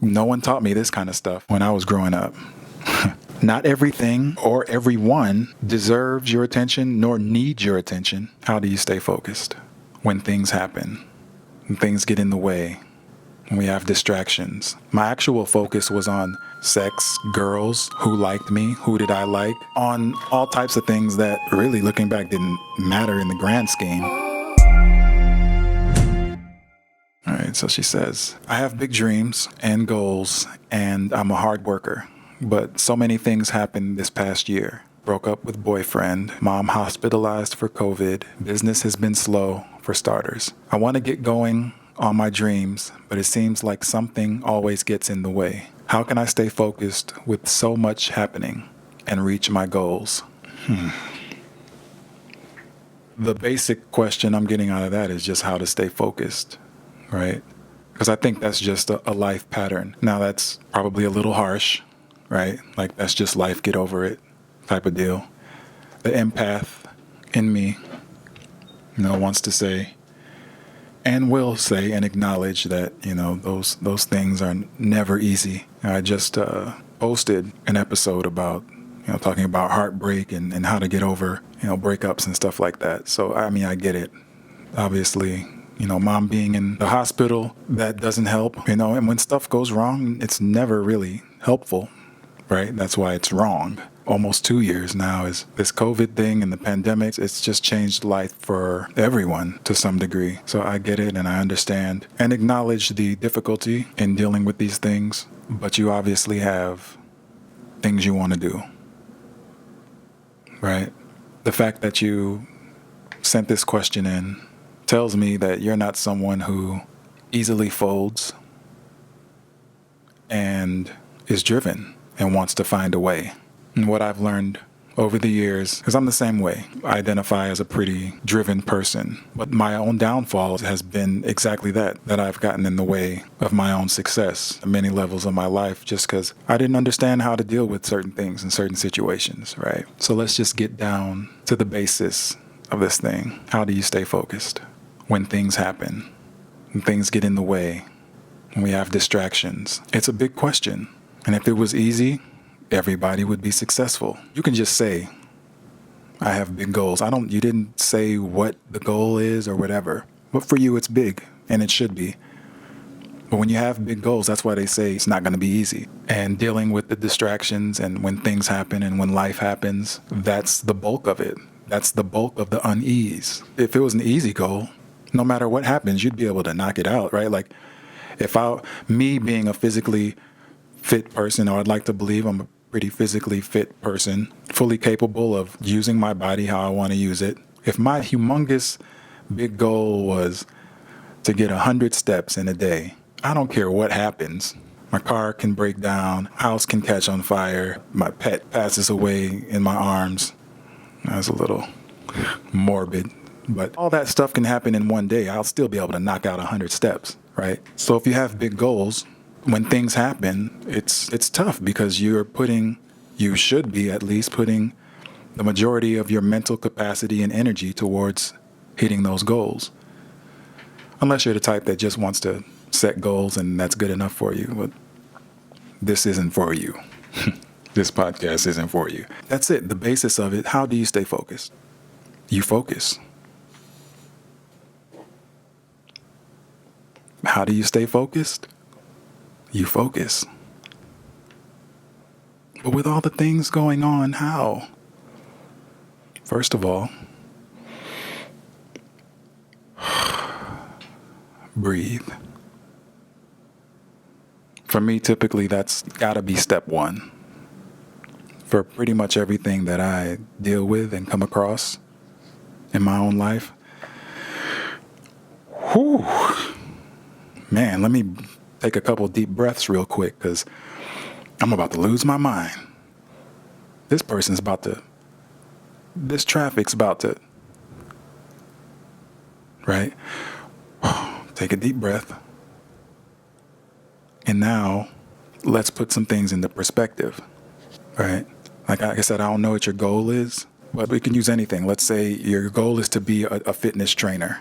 No one taught me this kind of stuff when I was growing up. Not everything or everyone deserves your attention nor needs your attention. How do you stay focused when things happen, when things get in the way, when we have distractions? My actual focus was on sex, girls, who liked me, who did I like, on all types of things that really, looking back, didn't matter in the grand scheme. All right, so she says, I have big dreams and goals, and I'm a hard worker. But so many things happened this past year. Broke up with boyfriend, mom hospitalized for COVID, business has been slow for starters. I want to get going on my dreams, but it seems like something always gets in the way. How can I stay focused with so much happening and reach my goals? The basic question I'm getting out of that is just how to stay focused, right? Because I think that's just a life pattern. Now, that's probably a little harsh, right? Like, that's just life, get over it type of deal. The empath in me, wants to say and will say and acknowledge that, those things are never easy. I just posted an episode about, talking about heartbreak and how to get over, breakups and stuff like that. So, I mean, I get it. Obviously, mom being in the hospital, that doesn't help, and when stuff goes wrong, it's never really helpful. Right? That's why it's wrong. Almost 2 years now is this COVID thing and the pandemic. It's just changed life for everyone to some degree. So I get it and I understand and acknowledge the difficulty in dealing with these things. But you obviously have things you want to do. Right? The fact that you sent this question in tells me that you're not someone who easily folds and is driven and wants to find a way. And what I've learned over the years, because I'm the same way, I identify as a pretty driven person. But my own downfall has been exactly that I've gotten in the way of my own success at many levels of my life just because I didn't understand how to deal with certain things in certain situations, right? So let's just get down to the basis of this thing. How do you stay focused when things happen, when things get in the way, when we have distractions? It's a big question. And if it was easy, everybody would be successful. You can just say, I have big goals. You didn't say what the goal is or whatever. But for you, it's big, and it should be. But when you have big goals, that's why they say it's not going to be easy. And dealing with the distractions and when things happen and when life happens, that's the bulk of it. That's the bulk of the unease. If it was an easy goal, no matter what happens, you'd be able to knock it out, right? Like, me being a physically fit person, or I'd like to believe I'm a pretty physically fit person, fully capable of using my body how I want to use it. If my humongous big goal was to get 100 steps in a day, I don't care what happens. My car can break down, house can catch on fire, my pet passes away in my arms. That's a little morbid, but all that stuff can happen in one day. I'll still be able to knock out 100 steps, right? So if you have big goals, when things happen, it's tough because you should be at least putting the majority of your mental capacity and energy towards hitting those goals. Unless you're the type that just wants to set goals and that's good enough for you. But this isn't for you. This podcast isn't for you. That's it. The basis of it. How do you stay focused? You focus. How do you stay focused? You focus. But with all the things going on, how? First of all, breathe. For me, typically, that's gotta be step one. For pretty much everything that I deal with and come across in my own life. Whew. Man, let me take a couple deep breaths real quick because I'm about to lose my mind. This traffic's about to, right? Take a deep breath. And now let's put some things into perspective, right? Like I said, I don't know what your goal is, but we can use anything. Let's say your goal is to be a fitness trainer.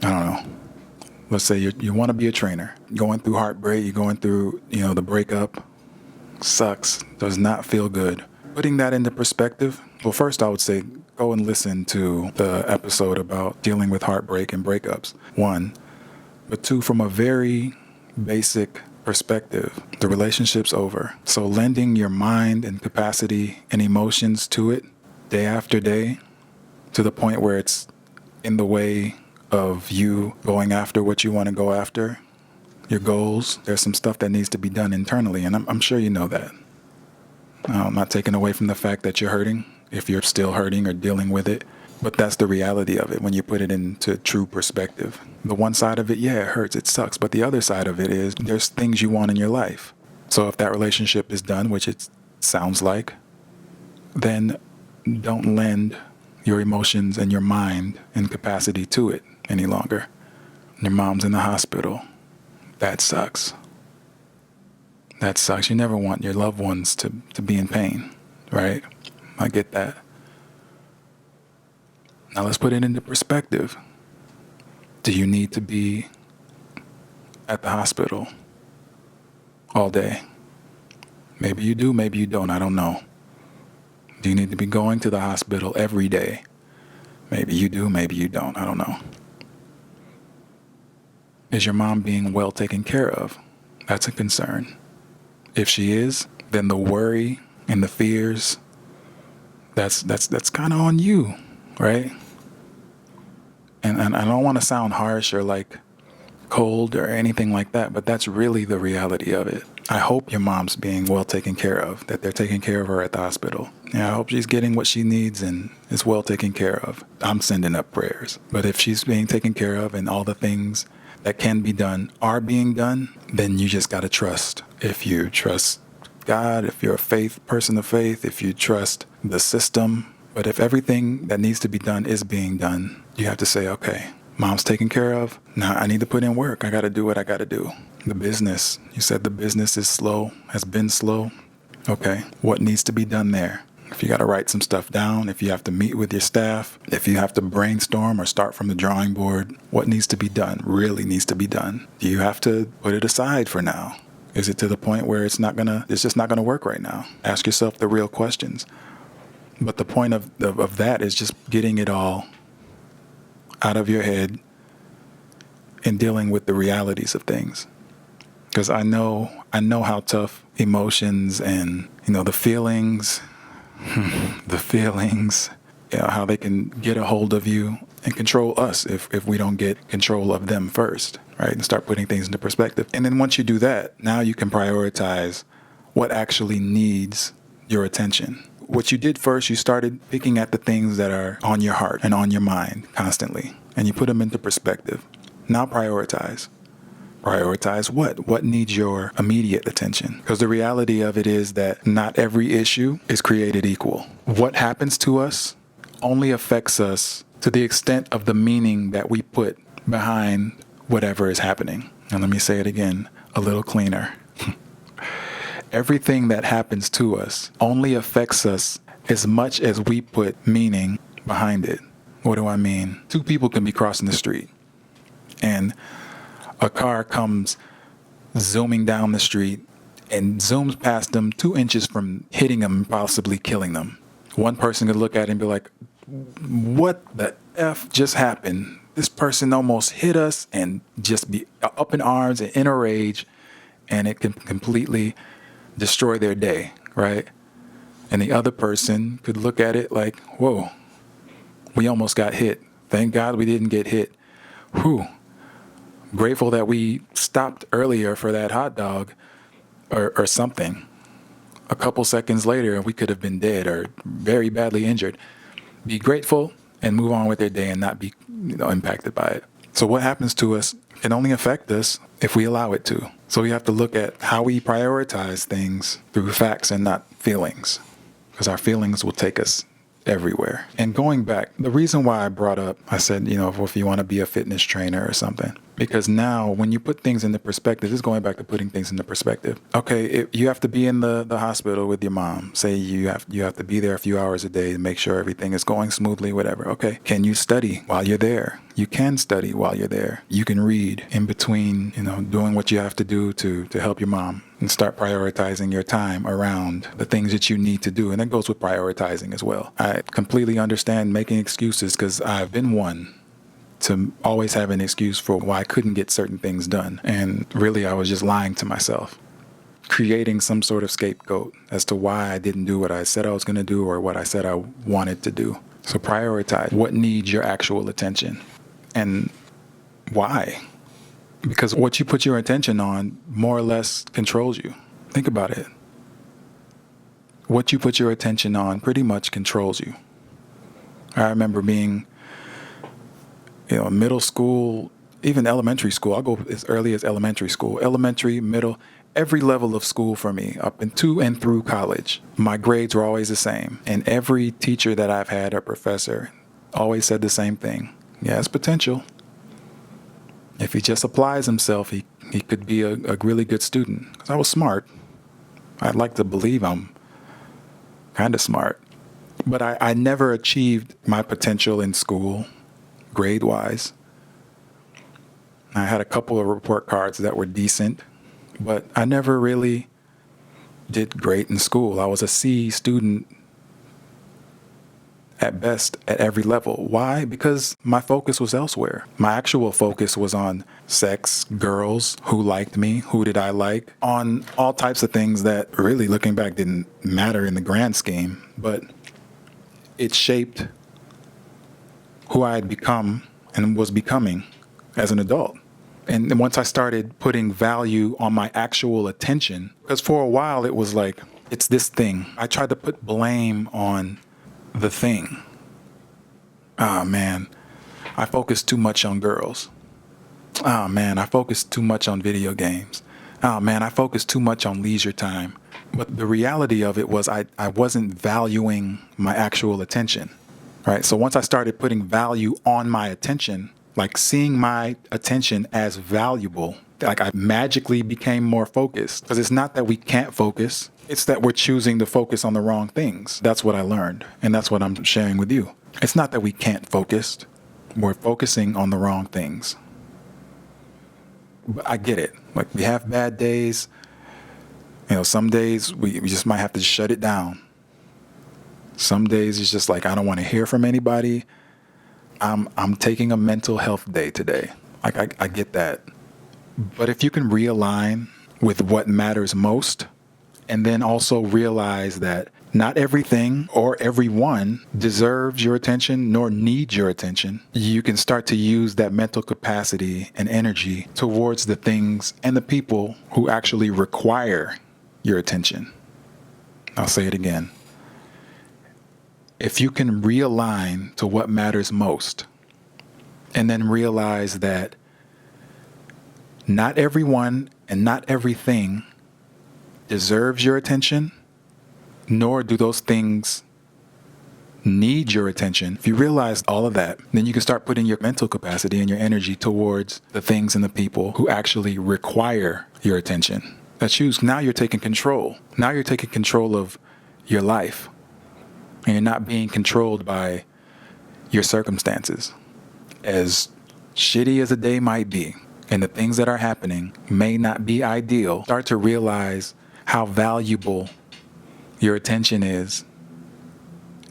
I don't know. let's say you want to be a trainer, going through heartbreak, you're going through, the breakup, sucks, does not feel good. Putting that into perspective, well, first I would say go and listen to the episode about dealing with heartbreak and breakups, one. But two, from a very basic perspective, the relationship's over. So lending your mind and capacity and emotions to it day after day to the point where it's in the way of you going after what you want to go after, your goals, there's some stuff that needs to be done internally, and I'm sure you know that. I'm not taking away from the fact that you're hurting, if you're still hurting or dealing with it, but that's the reality of it when you put it into true perspective. The one side of it, yeah, it hurts, it sucks, but the other side of it is there's things you want in your life. So if that relationship is done, which it sounds like, then don't lend your emotions and your mind and capacity to it any longer. Your mom's in the hospital. That sucks. That sucks. You never want your loved ones to be in pain, right? I get that. Now let's put it into perspective. Do you need to be at the hospital all day? Maybe you do, maybe you don't, I don't know. Do you need to be going to the hospital every day? Maybe you do, maybe you don't, I don't know. Is your mom being well taken care of? That's a concern. If she is, then the worry and the fears, that's kind of on you, right? And I don't want to sound harsh or like cold or anything like that, but that's really the reality of it. I hope your mom's being well taken care of, that they're taking care of her at the hospital. Yeah, I hope she's getting what she needs and is well taken care of. I'm sending up prayers. But if she's being taken care of and all the things that can be done are being done, then you just got to trust. If you trust God, if you're a person of faith, if you trust the system, but if everything that needs to be done is being done, you have to say, okay, mom's taken care of. Now I need to put in work. I got to do what I got to do. The business, you said the business is slow, has been slow. Okay, what needs to be done there? If you got to write some stuff down, if you have to meet with your staff, if you have to brainstorm or start from the drawing board, what needs to be done really needs to be done. Do you have to put it aside for now? Is it to the point where it's just not gonna work right now? Ask yourself the real questions. But the point of that is just getting it all out of your head and dealing with the realities of things. Because I know how tough emotions and the feelings, how they can get a hold of you and control us if we don't get control of them first, right? And start putting things into perspective. And then once you do that, now you can prioritize what actually needs your attention. What you did first, you started picking at the things that are on your heart and on your mind constantly, and you put them into perspective. Now prioritize. Prioritize what? What needs your immediate attention? Because the reality of it is that not every issue is created equal. What happens to us only affects us to the extent of the meaning that we put behind whatever is happening. And let me say it again, a little cleaner. Everything that happens to us only affects us as much as we put meaning behind it. What do I mean? Two people can be crossing the street, and a car comes zooming down the street and zooms past them 2 inches from hitting them and possibly killing them. One person could look at it and be like, what the F just happened? This person almost hit us, and just be up in arms and in a rage, and it can completely destroy their day, right? And the other person could look at it like, whoa, we almost got hit. Thank God we didn't get hit. Whew. Grateful that we stopped earlier for that hot dog or something. A couple seconds later, we could have been dead or very badly injured. Be grateful and move on with their day and not be impacted by it. So what happens to us can only affect us if we allow it to. So we have to look at how we prioritize things through facts and not feelings, because our feelings will take us everywhere. And going back, the reason why I brought up, I said, if you want to be a fitness trainer or something, Because now when you put things into perspective, this is going back to putting things into perspective. Okay, if you have to be in the hospital with your mom. Say you have to be there a few hours a day to make sure everything is going smoothly, whatever. Okay, can you study while you're there? You can study while you're there. You can read in between, doing what you have to do to help your mom, and start prioritizing your time around the things that you need to do. And that goes with prioritizing as well. I completely understand making excuses, because I've been one to always have an excuse for why I couldn't get certain things done. And really, I was just lying to myself, creating some sort of scapegoat as to why I didn't do what I said I was going to do or what I said I wanted to do. So prioritize what needs your actual attention and why. Because what you put your attention on more or less controls you. Think about it. What you put your attention on pretty much controls you. I remember being middle school, even elementary school. I'll go as early as elementary school, elementary, middle, every level of school for me, up into and through college. My grades were always the same. And every teacher that I've had or professor always said the same thing. He has potential. If he just applies himself, he could be a really good student. 'Cause I was smart. I'd like to believe I'm kind of smart. But I never achieved my potential in school, grade-wise. I had a couple of report cards that were decent, but I never really did great in school. I was a C student at best at every level. Why? Because my focus was elsewhere. My actual focus was on sex, girls, who liked me, who did I like, on all types of things that really, looking back, didn't matter in the grand scheme, but it shaped who I had become and was becoming as an adult. And then once I started putting value on my actual attention, because for a while it was like, it's this thing. I tried to put blame on the thing. Oh man, I focused too much on girls. Oh man, I focused too much on video games. Oh man, I focused too much on leisure time. But the reality of it was I wasn't valuing my actual attention. Right. So once I started putting value on my attention, like seeing my attention as valuable, like I magically became more focused. Because it's not that we can't focus. It's that we're choosing to focus on the wrong things. That's what I learned. And that's what I'm sharing with you. It's not that we can't focus. We're focusing on the wrong things. But I get it. Like, we have bad days. Some days we just might have to shut it down. Some days it's just like, I don't want to hear from anybody. I'm taking a mental health day today. Like, I get that. But if you can realign with what matters most, and then also realize that not everything or everyone deserves your attention nor needs your attention, you can start to use that mental capacity and energy towards the things and the people who actually require your attention. I'll say it again. If you can realign to what matters most, and then realize that not everyone and not everything deserves your attention, nor do those things need your attention. If you realize all of that, then you can start putting your mental capacity and your energy towards the things and the people who actually require your attention. That's you. Now you're taking control. Now you're taking control of your life. And you're not being controlled by your circumstances. As shitty as a day might be, and the things that are happening may not be ideal, start to realize how valuable your attention is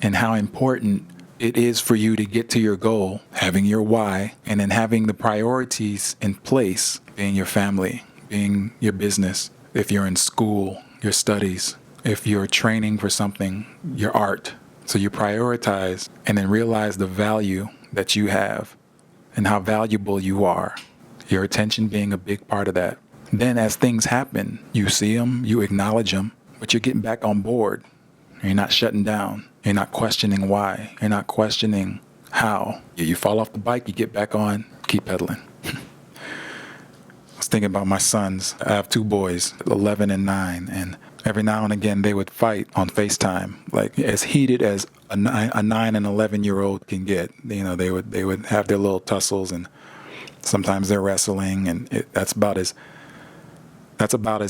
and how important it is for you to get to your goal, having your why, and then having the priorities in place, being your family, being your business, if you're in school, your studies, if you're training for something, your art. So you prioritize and then realize the value that you have and how valuable you are, your attention being a big part of that. Then as things happen, you see them, you acknowledge them, but you're getting back on board. You're not shutting down. You're not questioning why. You're not questioning how. You fall off the bike, you get back on, keep pedaling. I was thinking about my sons. I have two boys, 11 and 9, and every now and again they would fight on FaceTime, like as heated as a 9 and 11-year-old can get. They would have their little tussles, and Sometimes they're wrestling, and that's about as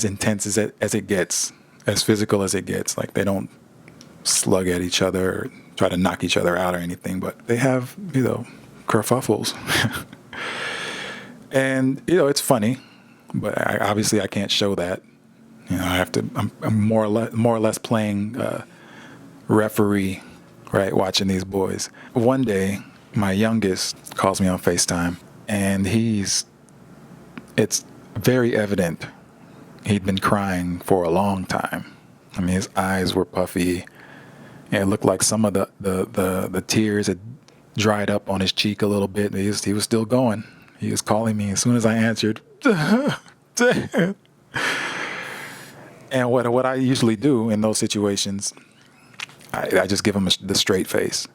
intense as it gets, as physical as it gets. Like they don't slug at each other or try to knock each other out or anything, but they have, kerfuffles. And, it's funny, but obviously I can't show that. I have to, I'm more or less playing referee, right, watching these boys. One day, my youngest calls me on FaceTime, and it's very evident he'd been crying for a long time. I mean, his eyes were puffy. And it looked like some of the tears had dried up on his cheek a little bit. He was still going. He was calling me as soon as I answered. Dad. And what I usually do in those situations, I just give him the straight face.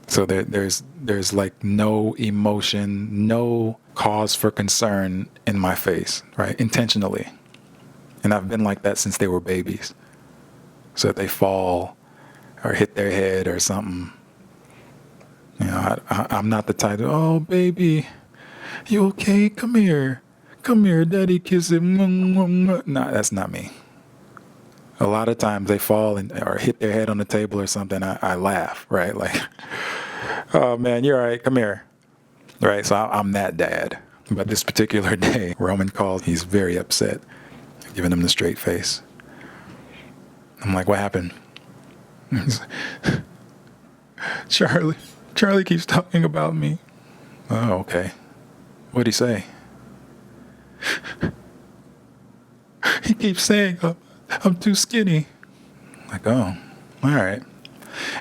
So there's like no emotion, no cause for concern in my face, right? Intentionally. And I've been like that since they were babies. So if they fall or hit their head or something, I'm not the type of, oh, baby, you okay? Come here, daddy, kiss him. No, that's not me. A lot of times they fall or hit their head on the table or something, I laugh, right? Like, oh man, you're all right, come here. Right, so I'm that dad. But this particular day, Roman called, he's very upset, giving him the straight face. I'm like, what happened? Charlie keeps talking about me. Oh, okay. What'd he say? He keeps saying I'm too skinny. Like, oh, all right.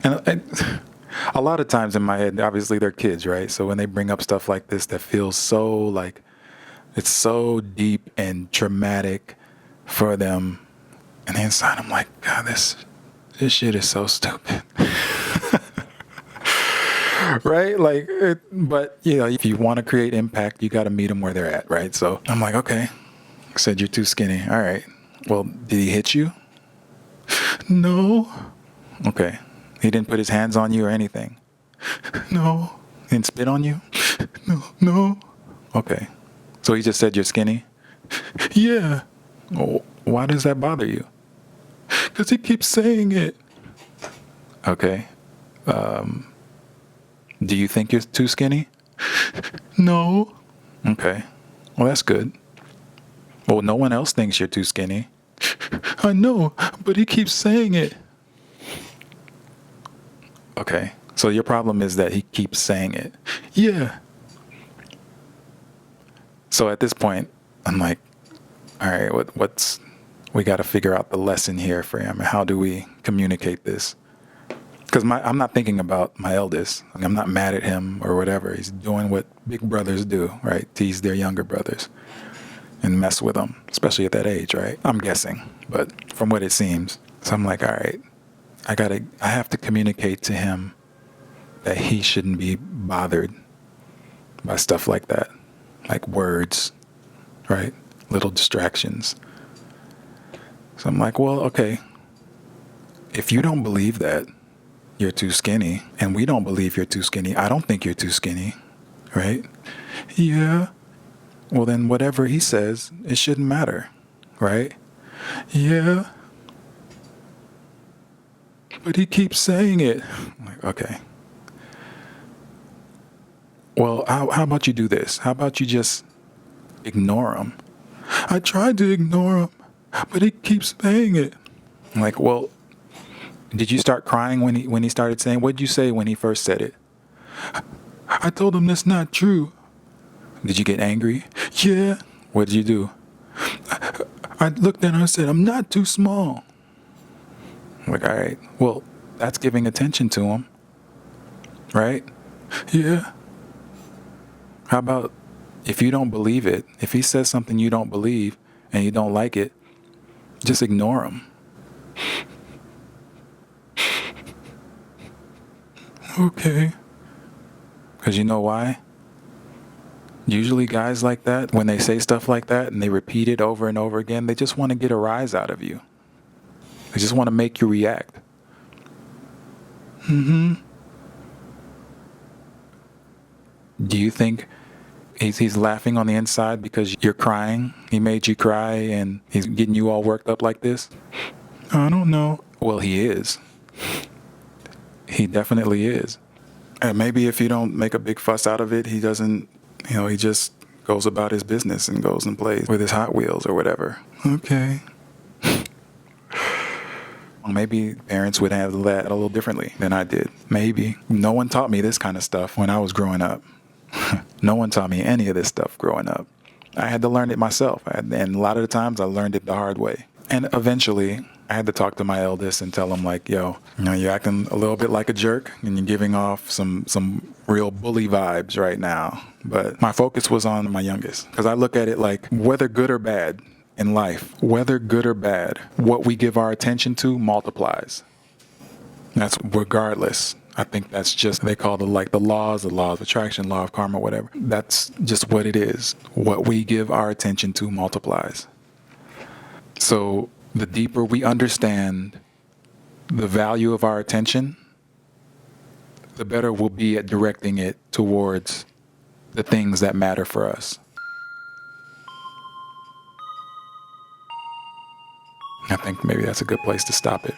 And a lot of times in my head, obviously they're kids, right? So when they bring up stuff like this that feels so like it's so deep and traumatic for them, and inside I'm like, God, this shit is so stupid. Right? Like, but if you want to create impact, you got to meet them where they're at, right? So I'm like, okay. I said, you're too skinny. All right. Well, did he hit you? No. Okay. He didn't put his hands on you or anything? No. He didn't spit on you? No. Okay. So he just said you're skinny? Yeah. Oh, why does that bother you? Because he keeps saying it. Okay. Do you think you're too skinny? No. Okay. Well, that's good. Well, no one else thinks you're too skinny. I know, but he keeps saying it. Okay. So your problem is that he keeps saying it. Yeah. So at this point, I'm like, all right, we got to figure out the lesson here for him. How do we communicate this? Because I'm not thinking about my eldest. I'm not mad at him or whatever. He's doing what big brothers do, right? Tease their younger brothers and mess with them, especially at that age, right? I'm guessing, but from what it seems. So I'm like, all right, I have to communicate to him that he shouldn't be bothered by stuff like that, like words, right? Little distractions. So I'm like, well, okay, if you don't believe that you're too skinny, and we don't believe you're too skinny, I don't think you're too skinny, right? Yeah. Well, then whatever he says, it shouldn't matter, right? Yeah. But he keeps saying it. I'm like, okay. Well, how about you do this? How about you just ignore him? I tried to ignore him, but he keeps saying it. I'm like, well, did you start crying when he started saying? What did you say when he first said it? I told him that's not true. Did you get angry? Yeah. What did you do? I looked at her and said, I'm not too small. I'm like, all right. Well, that's giving attention to him, right? Yeah. How about if you don't believe it, if he says something you don't believe and you don't like it, just ignore him. Okay. Because you know why? Usually guys like that, when they say stuff like that and they repeat it over and over again, they just want to get a rise out of you. They just want to make you react. Mm-hmm. Do you think he's laughing on the inside because you're crying? He made you cry and he's getting you all worked up like this? I don't know. Well, he is. He definitely is. And maybe if you don't make a big fuss out of it, he doesn't, he just goes about his business and goes and plays with his Hot Wheels or whatever. Okay. Maybe parents would handle that a little differently than I did. Maybe. No one taught me this kind of stuff when I was growing up. No one taught me any of this stuff growing up. I had to learn it myself. And a lot of the times I learned it the hard way. And eventually I had to talk to my eldest and tell him like, yo, you're acting a little bit like a jerk and you're giving off some real bully vibes right now. But my focus was on my youngest because I look at it like whether good or bad in life, whether good or bad, what we give our attention to multiplies. That's regardless. I think that's just, they call it the laws of attraction, law of karma, whatever. That's just what it is. What we give our attention to multiplies. So the deeper we understand the value of our attention, the better we'll be at directing it towards the things that matter for us. I think maybe that's a good place to stop it.